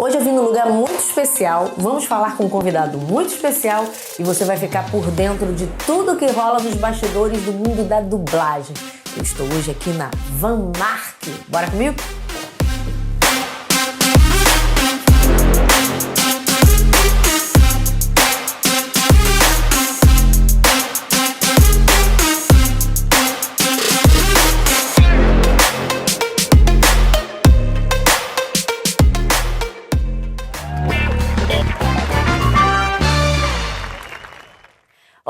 Hoje eu vim num lugar muito especial, vamos falar com um convidado muito especial e você vai ficar por dentro de tudo que rola nos bastidores do mundo da dublagem. Eu estou hoje aqui na Van Mark. Bora comigo?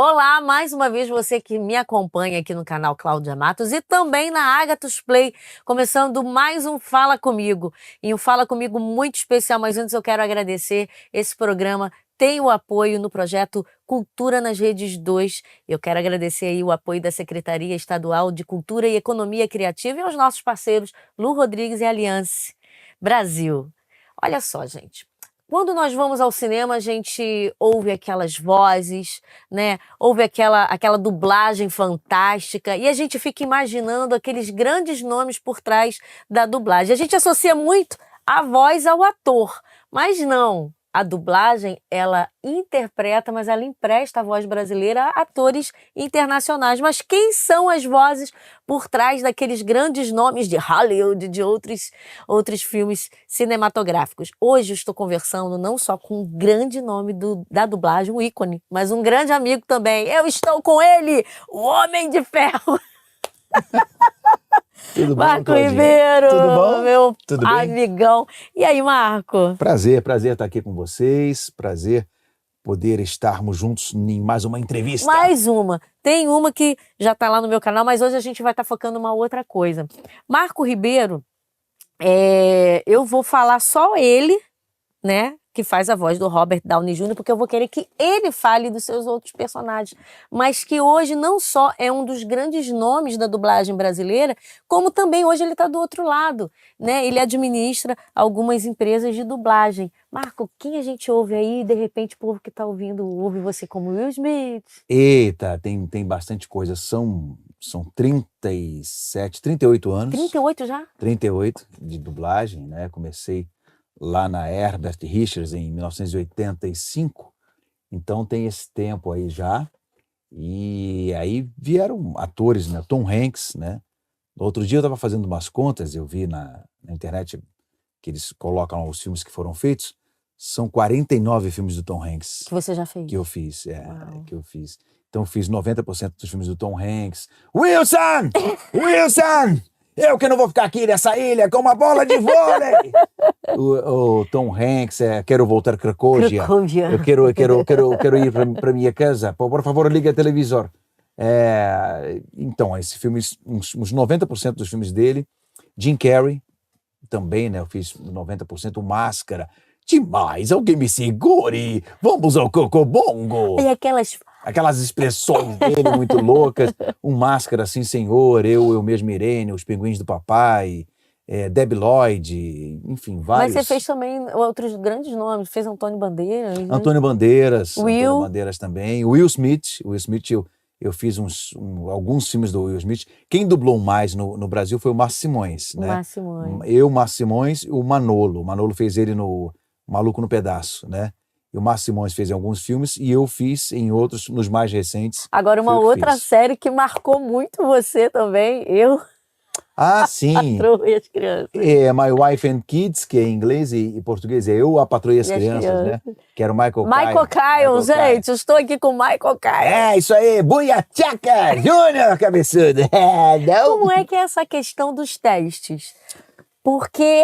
Olá, mais uma vez você que me acompanha aqui no canal Cláudia Matos e também na Agathos Play, começando mais um Fala Comigo. E um Fala Comigo muito especial, mas antes eu quero agradecer esse programa. Tem o apoio no projeto Cultura nas Redes 2. Eu quero agradecer aí o apoio da Secretaria Estadual de Cultura e Economia Criativa e aos nossos parceiros Lu Rodrigues e Aliança Brasil. Olha só, gente. Quando nós vamos ao cinema, a gente ouve aquelas vozes, né? Ouve aquela dublagem fantástica e a gente fica imaginando aqueles grandes nomes por trás da dublagem. A gente associa muito a voz ao ator, mas não. A dublagem, ela interpreta, mas ela empresta a voz brasileira a atores internacionais. Mas quem são as vozes por trás daqueles grandes nomes de Hollywood, de outros filmes cinematográficos? Hoje eu estou conversando não só com um grande nome da dublagem, um ícone, mas um grande amigo também. Eu estou com ele, o Homem de Ferro. Tudo bom, Marco Claudinha? Ribeiro, Tudo bom? meu Tudo bem? amigão. E aí, Marco? Prazer estar aqui com vocês, prazer poder estarmos juntos em mais uma entrevista. Mais uma. Tem uma que já está lá no meu canal, mas hoje a gente vai estar focando em uma outra coisa. Marco Ribeiro, eu vou falar só ele, né, que faz a voz do Robert Downey Jr., porque eu vou querer que ele fale dos seus outros personagens, mas que hoje não só é um dos grandes nomes da dublagem brasileira, como também hoje ele está do outro lado, né? Ele administra algumas empresas de dublagem. Marco, quem a gente ouve aí, de repente o povo que está ouvindo ouve você como Will Smith? Eita, tem bastante coisa, são 37, 38 anos. 38 já? 38 de dublagem, né? Comecei lá na Herbert Richards em 1985, então tem esse tempo aí já, e aí vieram atores, né? Tom Hanks, né? Outro dia eu estava fazendo umas contas, eu vi na internet que eles colocam os filmes que foram feitos, são 49 filmes do Tom Hanks. Que você já fez? Que eu fiz, Uau. que eu fiz. Então eu fiz 90% dos filmes do Tom Hanks. Wilson! Wilson! Eu que não vou ficar aqui nessa ilha com uma bola de vôlei! O Tom Hanks, quero voltar a Cracóvia. Eu quero ir para minha casa. Por favor, liga o televisor. Então, esse filme, uns 90% dos filmes dele. Jim Carrey, também, né? Eu fiz 90%. O Máscara. Demais, alguém me segure! Vamos ao Cocobongo! E Aquelas expressões dele muito loucas. Um Máscara, sim senhor, eu mesmo Irene, Os Pinguins do Papai, Debi Lloyd, enfim, vários. Mas você fez também outros grandes nomes, fez Antônio Bandeiras. Né? Antônio Bandeiras, Will. Antônio Bandeiras também. Will Smith, eu fiz alguns filmes do Will Smith. Quem dublou mais no Brasil foi o Márcio Simões, né? Márcio Simões. Eu, Márcio Simões e o Manolo. O Manolo fez ele no Maluco no Pedaço, né? E o Márcio Simões fez em alguns filmes e eu fiz em outros, nos mais recentes. Agora, uma outra série que marcou muito você também, Eu, Ah, sim. Patroa e as Crianças. My Wife and Kids, que é em inglês e português, é Eu, a Patroa e as Crianças, né? Que era o Michael Kyle, gente, eu estou aqui com o Michael Kyle. Isso aí, Buia Tchaca Júnior, cabeçudo. Como é que é essa questão dos testes? Porque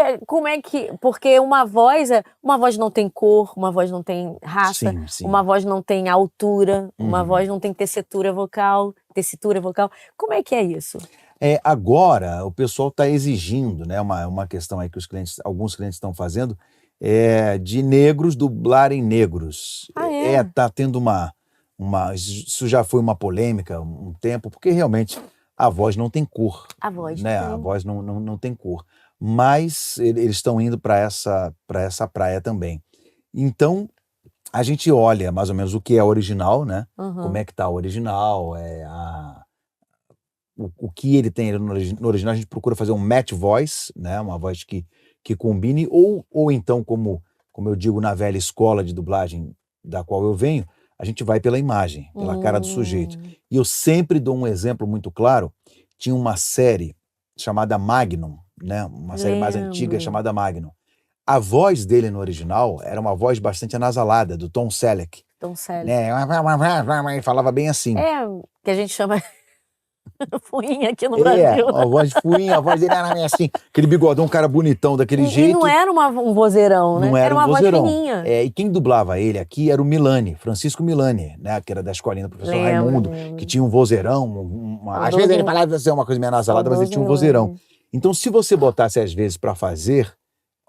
uma voz não tem cor, uma voz não tem raça, Sim. uma voz não tem altura, uma voz não tem tessitura vocal. Como é que é isso? Agora o pessoal está exigindo, né? Uma questão aí que alguns clientes estão fazendo, de negros dublarem negros. Tá tendo isso já foi uma polêmica um tempo, porque realmente a voz não tem cor. A voz, né? A voz não tem cor. Mas eles estão indo para essa praia também. Então, a gente olha mais ou menos o que é original, né? Como é que tá o original, o que ele tem no original, a gente procura fazer um match voice, né? Uma voz que combine, ou então, como como eu digo na velha escola de dublagem da qual eu venho, a gente vai pela imagem, pela cara do sujeito. E eu sempre dou um exemplo muito claro. Tinha uma série chamada Magnum, né? Uma série mais antiga Lembro. chamada Magnum. A voz dele no original era uma voz bastante anasalada, do Tom Selleck, Tom Selleck. né? Ele falava bem assim. É, que a gente chama fuinha aqui no Brasil. A voz de fuinha, a voz dele era meio assim, aquele bigodão, um cara bonitão daquele E jeito. não era um vozeirão, né? Não era um uma vozeirão. voz fininha. E quem dublava ele aqui era o Milani, Francisco Milani, né? Que era da escolinha do professor Raimundo, que tinha um vozeirão. Às vezes ele falava assim, uma coisa meio anasalada, mas ele tinha um vozeirão. Então, se você botasse às vezes para fazer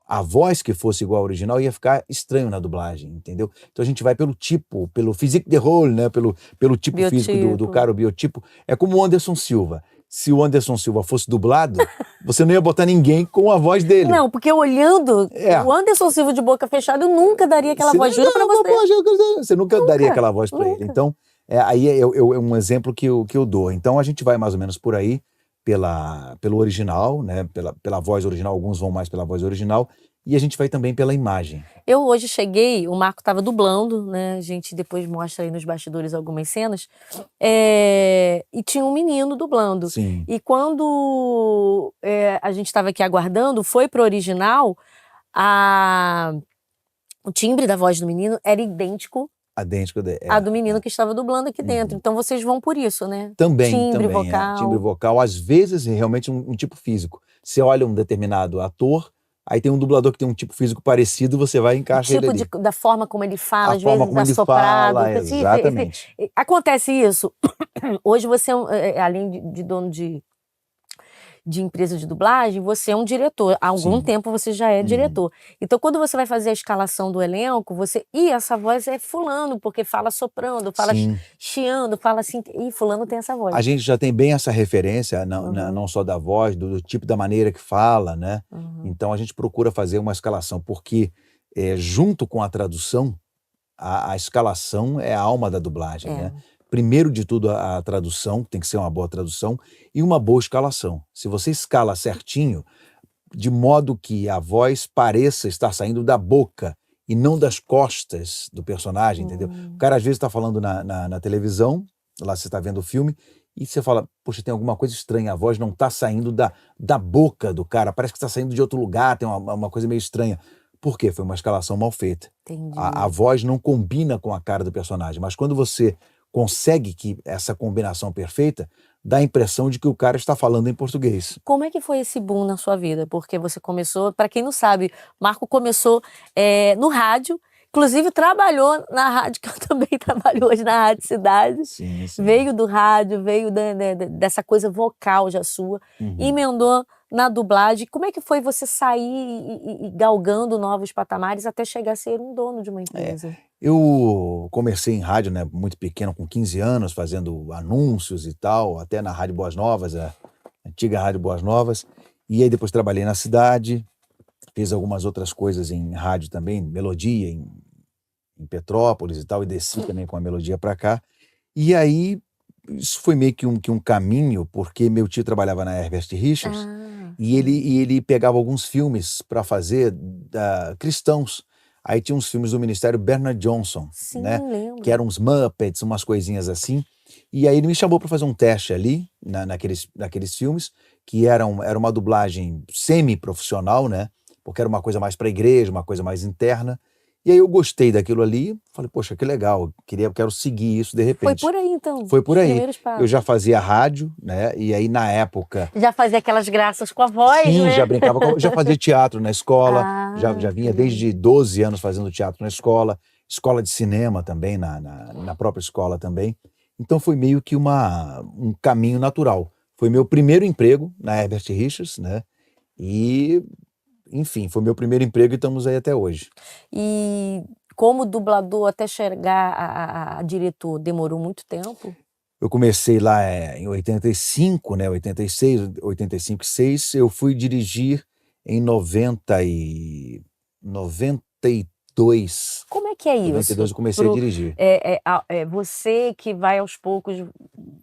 a voz que fosse igual ao original, ia ficar estranho na dublagem, entendeu? Então a gente vai pelo tipo, pelo physique de rôle, né? Pelo tipo físico do cara, o biotipo. É como o Anderson Silva. Se o Anderson Silva fosse dublado, você não ia botar ninguém com a voz dele. Não, porque olhando o Anderson Silva de boca fechada, eu nunca daria aquela voz, juro pra você. Você nunca daria aquela voz pra ele. Então, aí é um exemplo que eu dou. Então a gente vai mais ou menos por aí, pelo original, né? Pela voz original, alguns vão mais pela voz original, e a gente vai também pela imagem. Eu hoje cheguei, o Marco estava dublando, né? A gente depois mostra aí nos bastidores algumas cenas, e tinha um menino dublando. Sim. E quando a gente estava aqui aguardando, foi pro original, o timbre da voz do menino era idêntico a do menino que estava dublando aqui dentro. Então vocês vão por isso, né? Também, timbre vocal. Timbre vocal, às vezes realmente um tipo físico. Você olha um determinado ator, aí tem um dublador que tem um tipo físico parecido, você vai e encaixa ele ali. Da forma como ele fala, A às forma vezes como ele soprado. fala, exatamente. Acontece isso. Hoje você, além de dono de empresa de dublagem, você é um diretor. Há algum tempo você já é diretor. Então, quando você vai fazer a escalação do elenco, essa voz é fulano, porque fala soprando, fala chiando, fala assim, fulano tem essa voz. A gente já tem bem essa referência, não só da voz, do tipo, da maneira que fala, né? Então, a gente procura fazer uma escalação, porque junto com a tradução, a escalação é a alma da dublagem, né? Primeiro de tudo, a tradução, tem que ser uma boa tradução, e uma boa escalação. Se você escala certinho, de modo que a voz pareça estar saindo da boca e não das costas do personagem, entendeu? O cara às vezes está falando na televisão, lá você está vendo o filme, e você fala, poxa, tem alguma coisa estranha, a voz não está saindo da boca do cara, parece que está saindo de outro lugar, tem uma coisa meio estranha. Por quê? Foi uma escalação mal feita. A voz não combina com a cara do personagem, mas quando você consegue que essa combinação perfeita, dá a impressão de que o cara está falando em português. Como é que foi esse boom na sua vida? Porque você começou, para quem não sabe, Marco começou no rádio, inclusive trabalhou na rádio, que eu também trabalho hoje na Rádio Cidade. Sim. Veio do rádio, veio dessa coisa vocal já sua, emendou na dublagem. Como é que foi você sair e galgando novos patamares até chegar a ser um dono de uma empresa? Eu comecei em rádio, né, muito pequeno, com 15 anos, fazendo anúncios e tal, até na Rádio Boas Novas, a antiga Rádio Boas Novas. E aí depois trabalhei na cidade, fiz algumas outras coisas em rádio também, melodia em Petrópolis e tal, e desci também com a melodia para cá. E aí isso foi meio que um caminho, porque meu tio trabalhava na Herbert Richards, e ele pegava alguns filmes para fazer cristãos. Aí tinha uns filmes do Ministério Bernard Johnson, né? Lembro. Que eram uns Muppets, umas coisinhas assim. E aí ele me chamou para fazer um teste ali, naqueles filmes, que era uma dublagem semi-profissional, né? Porque era uma coisa mais para a igreja, uma coisa mais interna. E aí eu gostei daquilo ali, falei, poxa, que legal, quero seguir isso de repente. Foi por aí, então? Foi por aí. Eu já fazia rádio, né? E aí na época... Já fazia aquelas graças com a voz, sim, né? já brincava, já fazia teatro na escola, já vinha desde 12 anos fazendo teatro na escola de cinema também, na própria escola também. Então foi meio que um caminho natural. Foi meu primeiro emprego na Herbert Richards, né? E... enfim, foi meu primeiro emprego e estamos aí até hoje. E como dublador até chegar a diretor, demorou muito tempo? Eu comecei lá em 85, né, 86, 85, 86. Eu fui dirigir em 92. Como é que é isso? 92 eu comecei a dirigir. Você que vai aos poucos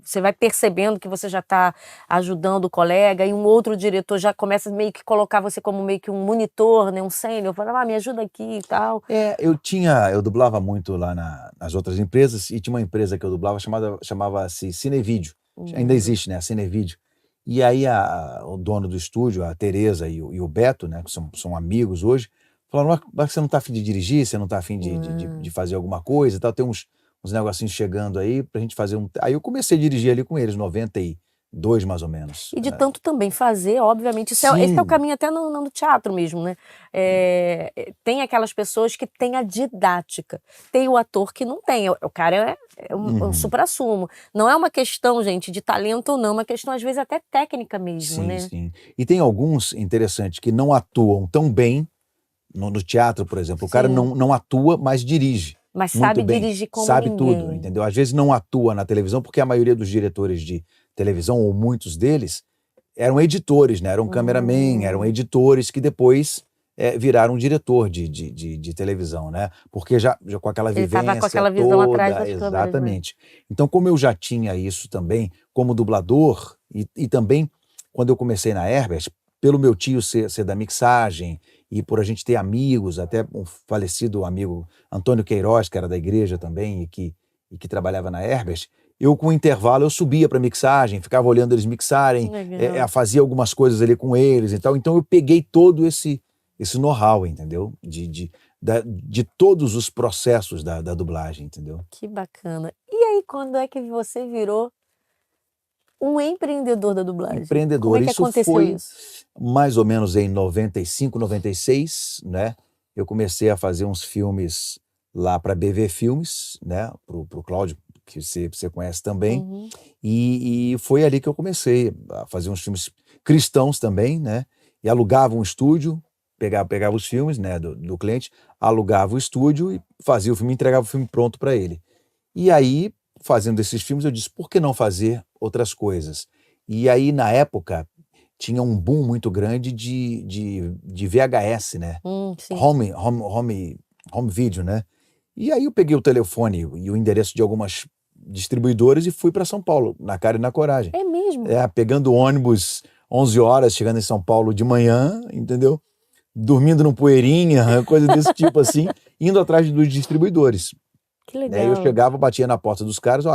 você vai percebendo que você já está ajudando o colega e um outro diretor já começa meio que colocar você como meio que um monitor, né, um sênior, fala, me ajuda aqui e tal. Eu dublava muito lá nas outras empresas e tinha uma empresa que eu dublava chamava-se Cinevídeo. Ainda existe, né, a Cinevídeo. E aí o dono do estúdio, a Tereza e o Beto, né, que são amigos hoje, falaram, mas você não está a fim de dirigir, você não está a fim de fazer alguma coisa e tal, tem uns negocinhos chegando aí pra gente fazer Aí eu comecei a dirigir ali com eles, 92 mais ou menos. E de tanto também fazer, obviamente, esse é o caminho até no teatro mesmo, né? Tem aquelas pessoas que têm a didática, tem o ator que não tem, o cara é um suprassumo. Não é uma questão, gente, de talento ou não, é uma questão às vezes até técnica mesmo, né? Sim. E tem alguns interessantes que não atuam tão bem no teatro, por exemplo. O cara não atua, mas dirige. Mas sabe dirigir como sabe ninguém. tudo, entendeu? Às vezes não atua na televisão, porque a maioria dos diretores de televisão, ou muitos deles, eram editores, né? Eram cameraman, eram editores que depois viraram diretor de televisão, né? Porque já com aquela vivência Ele tava com aquela visão toda, atrás das câmeras, né? exatamente. Então, como eu já tinha isso também, como dublador, e também quando eu comecei na Herbert, pelo meu tio ser da mixagem, e por a gente ter amigos, até um falecido amigo, Antônio Queiroz, que era da igreja também, e que trabalhava na Herbert, eu com o intervalo eu subia para mixagem, ficava olhando eles mixarem, fazia algumas coisas ali com eles e tal. Então eu peguei todo esse know-how, entendeu? De todos os processos da dublagem, entendeu? Que bacana. E aí, quando é que você virou um empreendedor da dublagem? Empreendedor. Como é que aconteceu isso? Mais ou menos em 95, 96, né? Eu comecei a fazer uns filmes lá para BV Filmes, né? Pro Cláudio, que você conhece também. E foi ali que eu comecei a fazer uns filmes cristãos também, né? E alugava um estúdio, pegava os filmes, né, do cliente, alugava o estúdio e fazia o filme, entregava o filme pronto para ele. E aí, fazendo esses filmes, eu disse, por que não fazer outras coisas? E aí, na época, tinha um boom muito grande de VHS, né? Sim. Home video, né? E aí eu peguei o telefone e o endereço de algumas distribuidoras e fui para São Paulo, na cara e na coragem. É mesmo? Pegando ônibus 11 horas, chegando em São Paulo de manhã, entendeu? Dormindo no Poeirinha, coisa desse tipo assim, indo atrás dos distribuidores. Que legal. Aí eu chegava, batia na porta dos caras,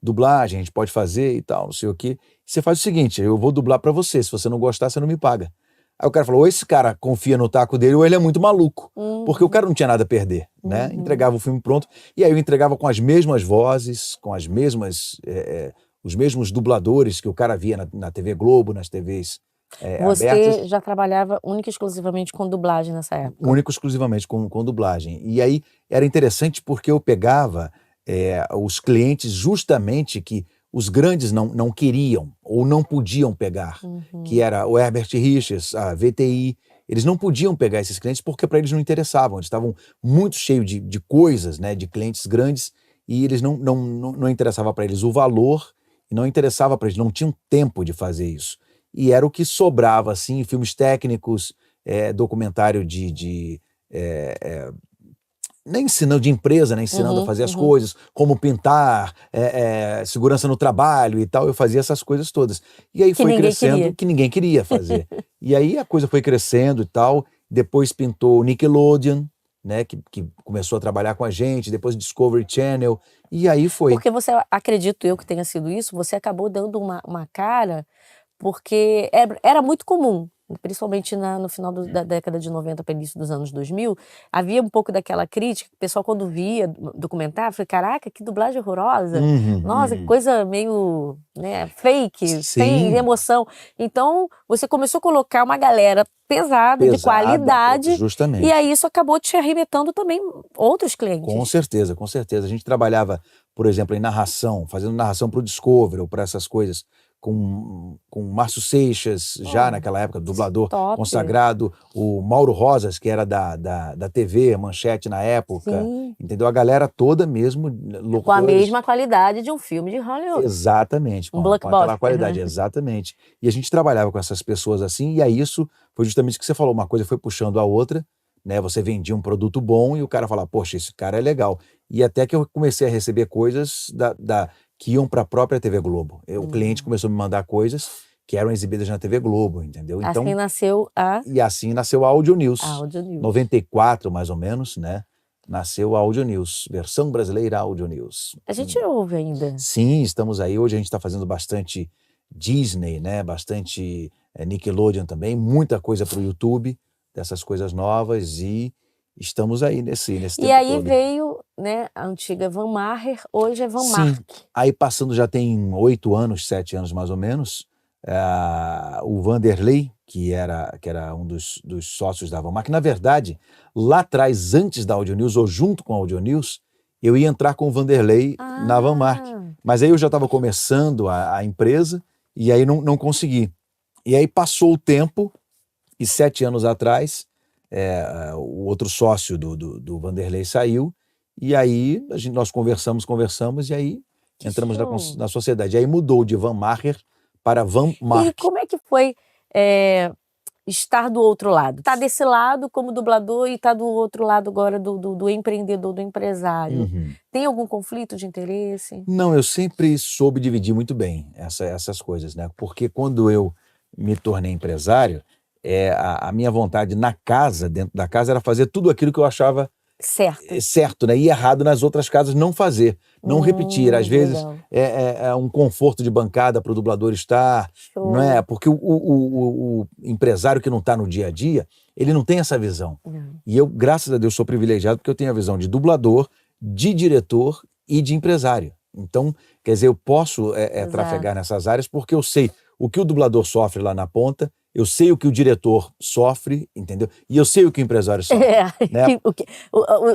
dublagem, a gente pode fazer e tal, não sei o quê. Você faz o seguinte, eu vou dublar pra você, se você não gostar, você não me paga. Aí o cara falou, ou esse cara confia no taco dele, ou ele é muito maluco. Porque o cara não tinha nada a perder, né? Entregava o filme pronto, e aí eu entregava com as mesmas vozes, com as mesmas, os mesmos dubladores que o cara via na TV Globo, nas TVs Você abertas. já trabalhava única e exclusivamente com dublagem nessa época? Único e exclusivamente com dublagem. E aí era interessante porque eu pegava os clientes justamente que os grandes não queriam ou não podiam pegar, que era o Herbert Richards, a VTI. Eles não podiam pegar esses clientes porque para eles não interessavam. Eles estavam muito cheios de coisas, né, de clientes grandes, e eles não interessava para eles o valor, e não interessava para eles, não tinham tempo de fazer isso. E era o que sobrava, assim, filmes técnicos, documentário nem ensinando de empresa, né? Ensinando a fazer as coisas, como pintar, segurança no trabalho e tal. Eu fazia essas coisas todas. E aí foi crescendo, que ninguém queria fazer. E aí a coisa foi crescendo e tal. Depois pintou o Nickelodeon, né? Que começou a trabalhar com a gente. Depois Discovery Channel. E aí foi. Porque você, acredito eu que tenha sido isso, você acabou dando uma cara, porque era muito comum. Principalmente no final da década de 90 para início dos anos 2000, havia um pouco daquela crítica, que o pessoal quando via documentário, falei, caraca, que dublagem horrorosa, nossa, que coisa meio, né, fake, sem emoção. Então, você começou a colocar uma galera pesada, de qualidade, justamente. E aí isso acabou te arremetando também outros clientes. Com certeza, com certeza. A gente trabalhava, por exemplo, em narração, fazendo narração para o Discovery ou para essas coisas, com Márcio Seixas, já naquela época, dublador consagrado, o Mauro Rosas, que era da TV, Manchete na época, entendeu? A galera toda mesmo, locutores. Com a mesma qualidade de um filme de Hollywood. Exatamente, com aquela qualidade, exatamente. E a gente trabalhava com essas pessoas assim, e aí isso foi justamente o que você falou, uma coisa foi puxando a outra, né? Você vendia um produto bom e o cara falava, poxa, esse cara é legal. E até que eu comecei a receber coisas que iam para a própria TV Globo. O cliente começou a me mandar coisas que eram exibidas na TV Globo, entendeu? Então, Assim nasceu e assim nasceu a Audio News. a Audio News. 94, mais ou menos, né? Nasceu a Audio News, versão brasileira Audio News. A gente ouve ainda. Sim, estamos aí. Hoje a gente está fazendo bastante Disney, né? Bastante Nickelodeon também, muita coisa para o YouTube, dessas coisas novas, e estamos aí nesse tempo E aí todo. veio, né, a antiga Van Maher, hoje é Van Sim. Mark. Aí passando já tem 8 anos, 7 anos mais ou menos, o Vanderlei, que era um dos sócios da Van Mark, na verdade, lá atrás, antes da Audio News, ou junto com a Audio News, eu ia entrar com o Vanderlei na Van Mark. Mas aí eu já estava começando a empresa, e aí não consegui. E aí passou o tempo, e 7 anos atrás, o outro sócio do Vanderlei saiu, e aí nós conversamos, e aí entramos na sociedade. E aí mudou de Van Maher para Van Mark. E como é que foi estar do outro lado? Tá desse lado como dublador e tá do outro lado agora do empreendedor, do empresário. Uhum. Tem algum conflito de interesse? Não, eu sempre soube dividir muito bem essas coisas, né? Porque quando eu me tornei empresário, a minha vontade dentro da casa, era fazer tudo aquilo que eu achava certo, né? E errado nas outras casas não fazer, não repetir. Às vezes legal. é um conforto de bancada para o dublador estar, Show. não é? Porque o empresário que não está no dia a dia, ele não tem essa visão. E eu, graças a Deus, sou privilegiado porque eu tenho a visão de dublador, de diretor e de empresário. Então, quer dizer, eu posso trafegar nessas áreas porque eu sei o que o dublador sofre lá na ponta, eu sei o que o diretor sofre, entendeu? E eu sei o que o empresário sofre. Né?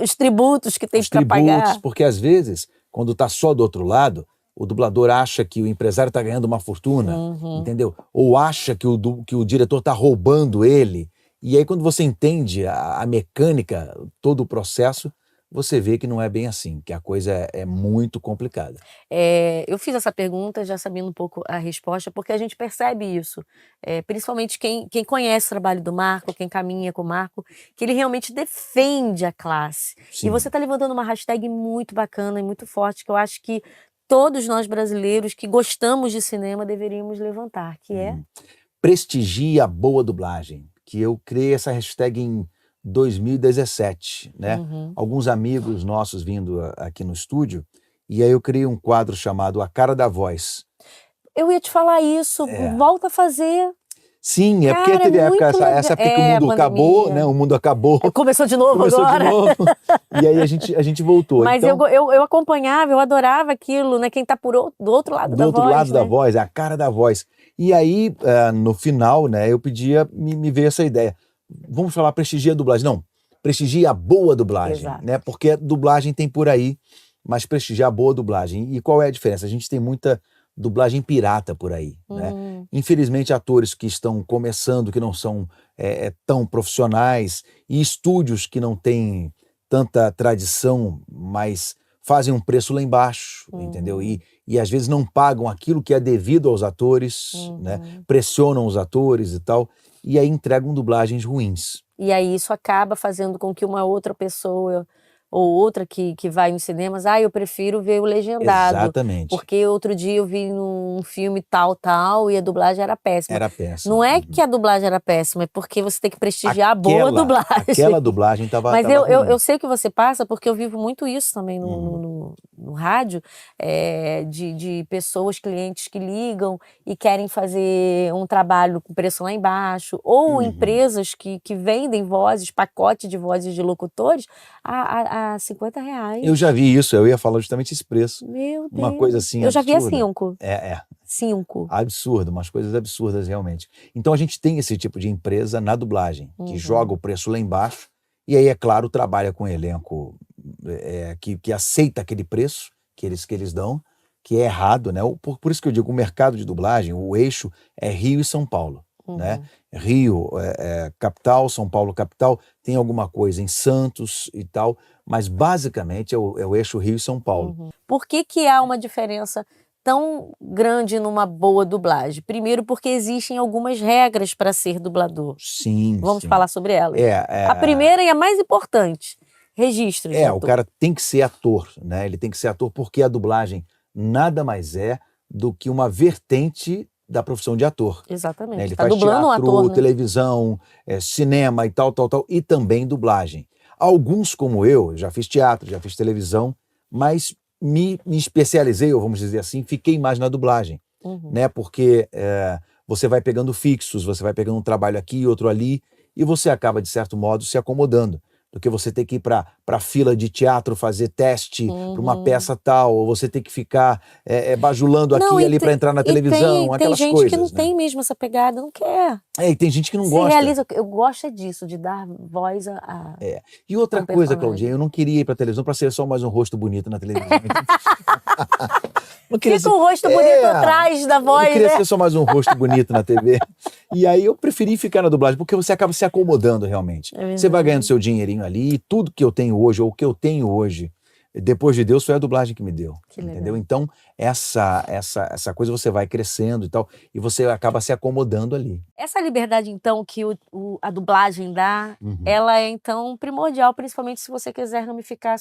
Os tributos que tem para pagar. Porque às vezes, quando está só do outro lado, o dublador acha que o empresário está ganhando uma fortuna, entendeu? Ou acha que o diretor está roubando ele. E aí, quando você entende a mecânica, todo o processo, você vê que não é bem assim, que a coisa é muito complicada. Eu fiz essa pergunta já sabendo um pouco a resposta, porque a gente percebe isso, principalmente quem conhece o trabalho do Marco, quem caminha com o Marco, que ele realmente defende a classe. Sim. E você está levantando uma hashtag muito bacana e muito forte, que eu acho que todos nós brasileiros que gostamos de cinema deveríamos levantar, que é... Prestigie a boa dublagem, que eu criei essa hashtag em 2017, né? Alguns amigos nossos vindo aqui no estúdio, e aí eu criei um quadro chamado A Cara da Voz. Eu ia te falar isso, volta a fazer. Sim, porque teve essa época que o mundo acabou, né? O mundo acabou. Começou de novo agora. E aí a gente voltou. Mas então, eu acompanhava, eu adorava aquilo, né? Quem tá do outro lado da voz. Do outro lado da voz, é a cara da voz. E aí, no final, né, eu pedia, me veio essa ideia. Vamos falar prestigia a dublagem. Não, prestigia a boa dublagem, né? Porque a dublagem tem por aí, mas prestigia a boa dublagem. E qual é a diferença? A gente tem muita dublagem pirata por aí, né? Infelizmente, atores que estão começando, que não são tão profissionais, e estúdios que não têm tanta tradição, mas fazem um preço lá embaixo, entendeu? E às vezes não pagam aquilo que é devido aos atores, né? Pressionam os atores e tal, e aí entregam dublagens ruins. E aí isso acaba fazendo com que uma outra pessoa ou outra que vai nos cinemas, eu prefiro ver o legendado. Exatamente. Porque outro dia eu vi num filme tal, e a dublagem era péssima. Era péssima. Não é que a dublagem era péssima, é porque você tem que prestigiar a boa dublagem. Aquela dublagem estava Mas ruim. eu sei o que você passa, porque eu vivo muito isso também no rádio, de pessoas, clientes que ligam e querem fazer um trabalho com preço lá embaixo, ou empresas que vendem vozes, pacote de vozes de locutores, a R$50. Eu já vi isso, eu ia falar justamente esse preço. Meu Deus. Uma coisa assim eu absurda. Já vi a 5. 5. Absurdo, umas coisas absurdas realmente. Então a gente tem esse tipo de empresa na dublagem, que joga o preço lá embaixo, e aí, é claro, trabalha com um elenco que aceita aquele preço que eles dão, que é errado, né? Por isso que eu digo, o mercado de dublagem, o eixo é Rio e São Paulo. Né? Rio capital, São Paulo capital, tem alguma coisa em Santos e tal, mas basicamente é o eixo Rio e São Paulo. Por que há uma diferença tão grande numa boa dublagem? Primeiro, porque existem algumas regras para ser dublador. Sim. Vamos falar sobre elas. A primeira e a mais importante, registro de ator. O cara tem que ser ator, né? Ele tem que ser ator porque a dublagem nada mais é do que uma vertente da profissão de ator. Né? Exatamente. Ele Tá faz dublando um teatro, ator, né? televisão, cinema e tal, e também dublagem. Alguns, como eu, já fiz teatro, já fiz televisão, mas me especializei, ou vamos dizer assim, fiquei mais na dublagem, Uhum. né? Porque você vai pegando fixos, você vai pegando um trabalho aqui, outro ali, e você acaba, de certo modo, se acomodando. Do que você ter que ir para fila de teatro fazer teste para uma peça tal, ou você ter que ficar bajulando aqui Não, e ali para entrar na televisão, tem aquelas gente que não coisas, né? tem mesmo essa pegada, não quer. E tem gente que não Se gosta. realiza, eu gosto disso, de dar voz a E outra ao coisa, personagem. Claudinha, eu não queria ir para televisão para ser só mais um rosto bonito na televisão. Não queria Fica ser- o rosto bonito atrás da Eu não voz, queria né? ser só mais um rosto bonito na TV. E aí eu preferi ficar na dublagem, porque você acaba se acomodando realmente. É Você vai verdade. ganhando seu dinheirinho ali, e tudo que eu tenho hoje, ou o que eu tenho hoje, depois de Deus, foi a dublagem que me deu. Que legal. Entendeu? Então, essa coisa você vai crescendo e tal, e você acaba se acomodando ali. Essa liberdade, então, que a dublagem dá, Uhum. ela é, então, primordial, principalmente se você quiser ramificar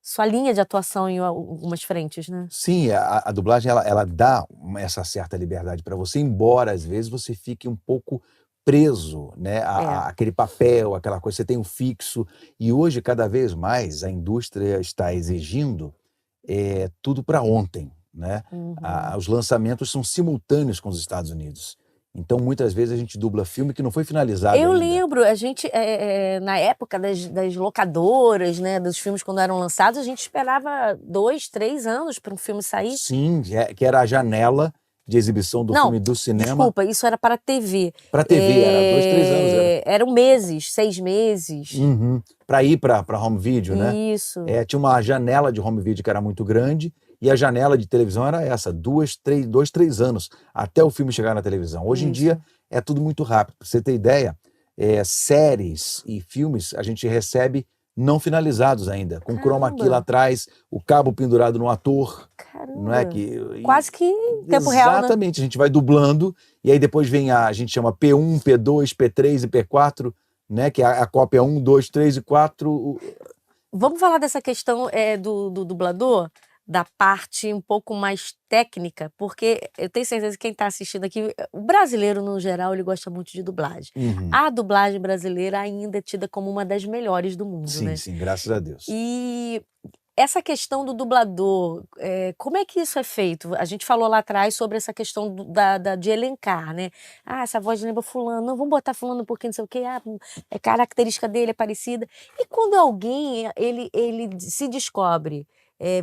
sua linha de atuação em algumas frentes, né? Sim, a dublagem ela dá essa certa liberdade para você, embora às vezes você fique um pouco preso, né, aquele papel, aquela coisa, você tem um fixo, e hoje cada vez mais a indústria está exigindo tudo para ontem, né? Uhum. Os lançamentos são simultâneos com os Estados Unidos. Então, muitas vezes a gente dubla filme que não foi finalizado Eu ainda. lembro, a gente, na época das locadoras, né, dos filmes quando eram lançados, a gente esperava 2, 3 anos para um filme sair. Sim, que era a janela de exibição do Não, filme do cinema. Desculpa, isso era para TV. Para TV, era 2, 3 anos. Eram meses, 6 meses. Para ir para home video, né? Isso. Tinha uma janela de home video que era muito grande, e a janela de televisão era essa, 2, 3 anos, até o filme chegar na televisão. Hoje em Isso. dia é tudo muito rápido. Para você ter ideia, séries e filmes a gente recebe não finalizados ainda, com chroma key lá atrás, o cabo pendurado no ator. Caramba. Não é quase que em tempo real, né? Exatamente, a gente vai dublando, e aí depois vem a gente chama P1, P2, P3 e P4, né, que é a cópia 1, 2, 3 e 4. Vamos falar dessa questão do dublador, da parte um pouco mais técnica, porque eu tenho certeza que quem está assistindo aqui, o brasileiro no geral, ele gosta muito de dublagem. A dublagem brasileira ainda é tida como uma das melhores do mundo, Sim, né? sim, graças a Deus. E essa questão do dublador, como é que isso é feito? A gente falou lá atrás sobre essa questão de elencar, né? Essa voz lembra fulano, não, vamos botar fulano porque não sei o quê, é característica dele, é parecida. E quando alguém, ele se descobre,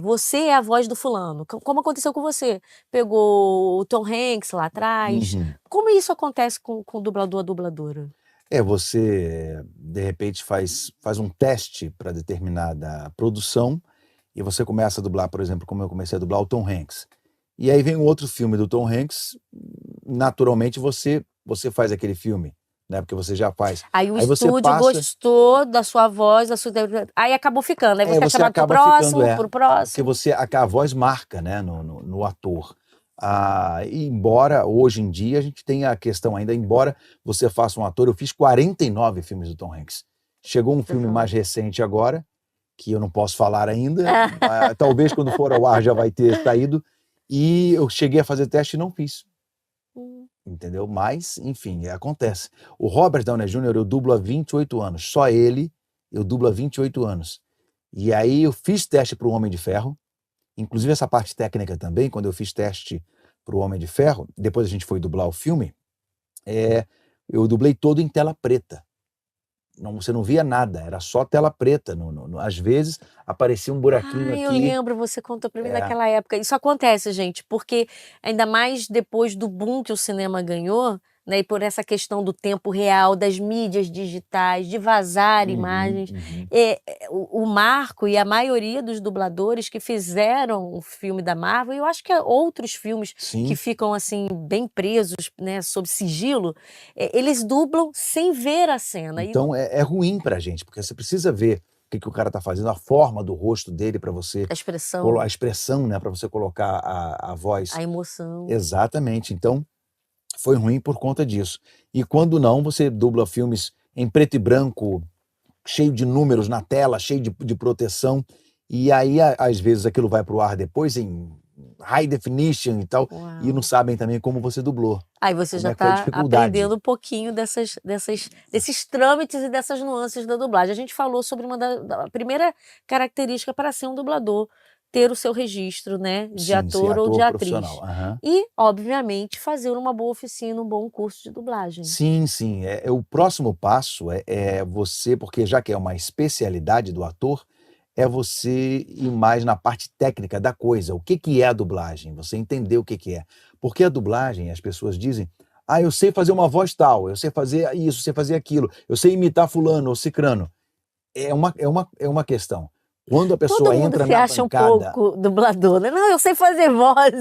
você é a voz do fulano, como aconteceu com você? Pegou o Tom Hanks lá atrás. Como isso acontece com o dublador, a dubladora? Você, de repente, faz um teste para determinada produção, e você começa a dublar, por exemplo, como eu comecei a dublar o Tom Hanks. E aí vem um outro filme do Tom Hanks, naturalmente você faz aquele filme, né? Porque você já faz. Aí o você estúdio passa... gostou da sua voz, aí acabou ficando. Aí você é chamado pro próximo, Porque a voz marca, né, no ator. E embora hoje em dia a gente tenha a questão ainda, embora você faça um ator, eu fiz 49 filmes do Tom Hanks. Chegou um filme mais recente agora, que eu não posso falar ainda, talvez quando for ao ar já vai ter saído, e eu cheguei a fazer teste e não fiz. Entendeu? Mas, enfim, acontece. O Robert Downey Jr. eu dublo há 28 anos, só ele eu dublo há 28 anos. E aí eu fiz teste para o Homem de Ferro, inclusive essa parte técnica também, quando eu fiz teste para o Homem de Ferro, depois a gente foi dublar o filme, eu dublei todo em tela preta. Você não via nada, era só tela preta. Às vezes aparecia um buraquinho aqui. Eu lembro, você contou para mim daquela época. Isso acontece, gente, porque ainda mais depois do boom que o cinema ganhou, né, e por essa questão do tempo real, das mídias digitais, de vazar imagens. O Marco e a maioria dos dubladores que fizeram o filme da Marvel, e eu acho que outros filmes que ficam assim bem presos, né, sob sigilo, eles dublam sem ver a cena. Então é ruim pra gente, porque você precisa ver o que o cara tá fazendo, a forma do rosto dele para você... A expressão. A expressão, né, para você colocar a voz. A emoção. Exatamente. Então, foi ruim por conta disso. E quando não, você dubla filmes em preto e branco, cheio de números na tela, cheio de proteção, E aí, às vezes, aquilo vai pro ar depois em high definition e tal, Uau. e não sabem também como você dublou. Aí você Como já é que foi a está dificuldade. aprendendo um pouquinho desses trâmites e dessas nuances da dublagem. A gente falou sobre uma da primeira característica para ser um dublador, ter o seu registro, né, de Sim, ator ser ou de ator atriz. profissional. Aham. E, obviamente, fazer uma boa oficina, um bom curso de dublagem. Sim, sim. O próximo passo é você, porque já que é uma especialidade do ator, é você ir mais na parte técnica da coisa. O que que é a dublagem? Você entender o que que é. Porque a dublagem, as pessoas dizem, eu sei fazer uma voz tal, eu sei fazer isso, eu sei fazer aquilo, eu sei imitar fulano ou cicrano. É uma questão. Quando a pessoa Todo mundo entra se na acha um bancada... pouco dublador, né? Não, eu sei fazer voz.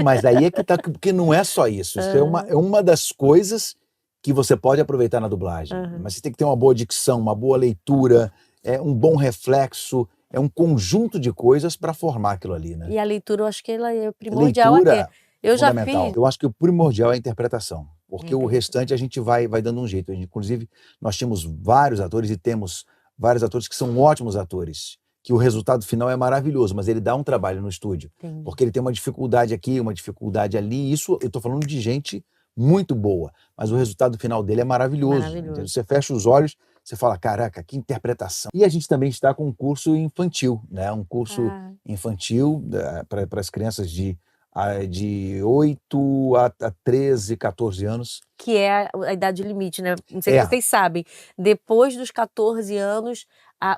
Mas aí é que tá, porque não é só isso. Isso é uma das coisas que você pode aproveitar na dublagem. Mas você tem que ter uma boa dicção, uma boa leitura, um bom reflexo, é um conjunto de coisas para formar aquilo ali, né? E a leitura, eu acho que ela é primordial a Leitura ter. Eu já fundamental. fiz. Eu acho que o primordial é a interpretação, porque o restante a gente vai dando um jeito. Inclusive, nós tínhamos vários atores e temos vários atores que são ótimos atores, que o resultado final é maravilhoso, mas ele dá um trabalho no estúdio, Entendi. porque ele tem uma dificuldade aqui, uma dificuldade ali. Isso eu estou falando de gente muito boa, mas o resultado final dele é maravilhoso. Maravilhoso. Você fecha os olhos, você fala, caraca, que interpretação. E a gente também está com um curso infantil, né? Um curso infantil para as crianças de 8 a 13, 14 anos. Que é a idade limite, né? Não sei se vocês sabem. Depois dos 14 anos,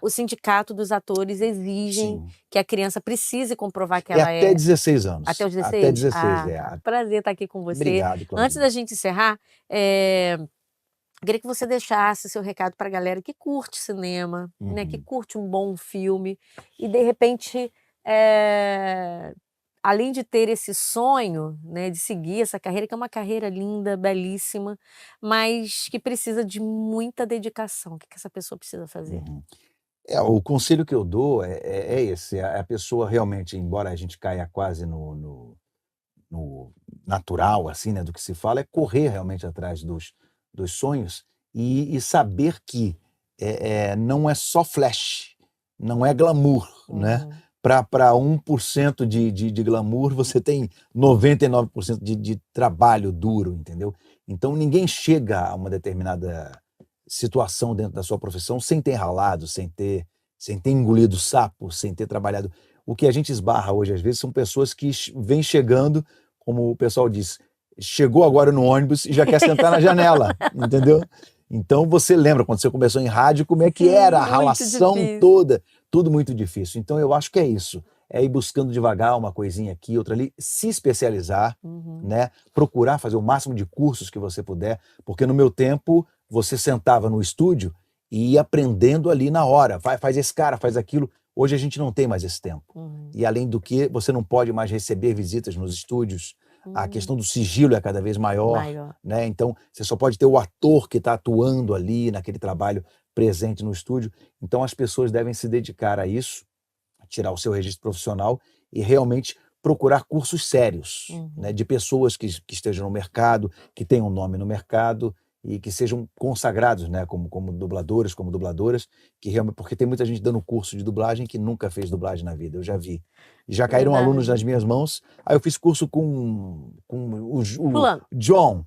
o sindicato dos atores exigem Sim. que a criança precise comprovar que ela até 16 anos. Até os 16? Até 16, Prazer estar aqui com você. Obrigado, Claudinha. Antes da gente encerrar, queria que você deixasse seu recado para a galera que curte cinema, né? Que curte um bom filme e, de repente, além de ter esse sonho, né, de seguir essa carreira, que é uma carreira linda, belíssima, mas que precisa de muita dedicação. O que essa pessoa precisa fazer? O conselho que eu dou é esse, a pessoa realmente, embora a gente caia quase no natural, assim, né, do que se fala, é correr realmente atrás dos sonhos e saber que não é só flash, não é glamour, né? Para 1% de glamour, você tem 99% de trabalho duro, entendeu? Então, ninguém chega a uma determinada situação dentro da sua profissão sem ter ralado, sem ter engolido sapo, sem ter trabalhado. O que a gente esbarra hoje, às vezes, são pessoas que vêm chegando, como o pessoal diz, chegou agora no ônibus e já quer sentar na janela, entendeu? Então, você lembra, quando você começou em rádio, como é que era a ralação toda, tudo muito difícil. Então, eu acho que é isso, é ir buscando devagar uma coisinha aqui, outra ali, se especializar, né? Procurar fazer o máximo de cursos que você puder, porque no meu tempo, você sentava no estúdio e ia aprendendo ali na hora, faz esse cara, faz aquilo. Hoje a gente não tem mais esse tempo. E além do que, você não pode mais receber visitas nos estúdios, a questão do sigilo é cada vez maior, né? Então, você só pode ter o ator que está atuando ali naquele trabalho presente no estúdio. Então, as pessoas devem se dedicar a isso, a tirar o seu registro profissional e realmente procurar cursos sérios, né? De pessoas que estejam no mercado, que tenham nome no mercado e que sejam consagrados, né? Como dubladores, como dubladoras, que realmente, porque tem muita gente dando curso de dublagem que nunca fez dublagem na vida, eu já vi. Já caíram alunos nas minhas mãos. Aí eu fiz curso com o John.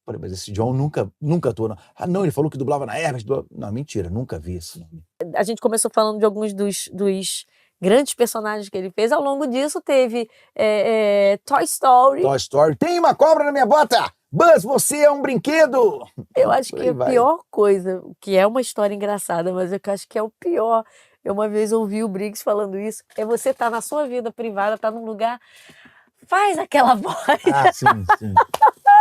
Falei, mas esse John nunca atuou. Não, ele falou que dublava na Hermes. Não, mentira, nunca vi esse nome. A gente começou falando de alguns dos grandes personagens que ele fez. Ao longo disso teve Toy Story. Toy Story. Tem uma cobra na minha bota! Buzz, você é um brinquedo! Eu acho que a pior coisa, que é uma história engraçada, mas eu acho que é o pior. Eu uma vez ouvi o Briggs falando isso, é você estar na sua vida privada, estar num lugar, faz aquela voz. Sim.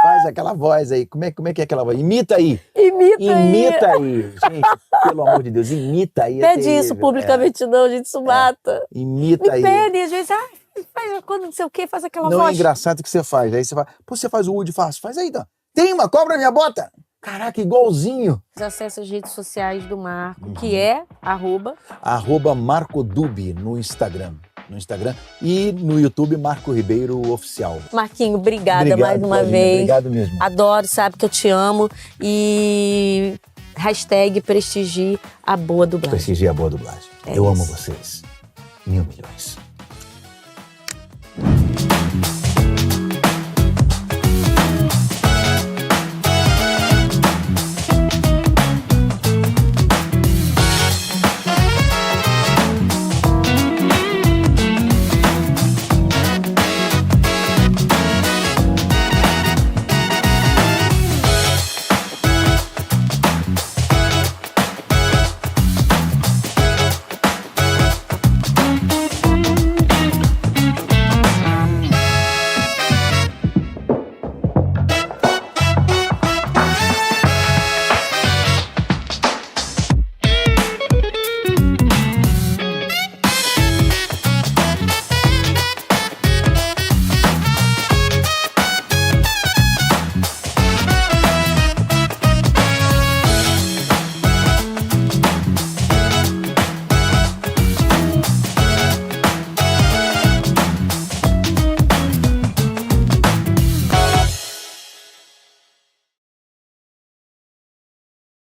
Faz aquela voz aí. Como é que é aquela voz? Imita aí. Imita aí. Gente, pelo amor de Deus, imita aí. Pede isso publicamente não, a gente se mata. Imita aí. Pede, às vezes, faz quando não sei o que, faz aquela voz. Não é engraçado que você faz. Aí você fala, você faz o Woody, faz aí, então. Tem uma cobra na minha bota? Caraca, igualzinho. Acesse as redes sociais do Marco, que é @MarcoDub no Instagram. E no YouTube, Marco Ribeiro Oficial. Marquinho, obrigado mais uma vez. Obrigado mesmo. Adoro, sabe que eu te amo. E #prestigie a boa dublagem. Prestigie a boa dublagem. Eu amo vocês. mil milhões.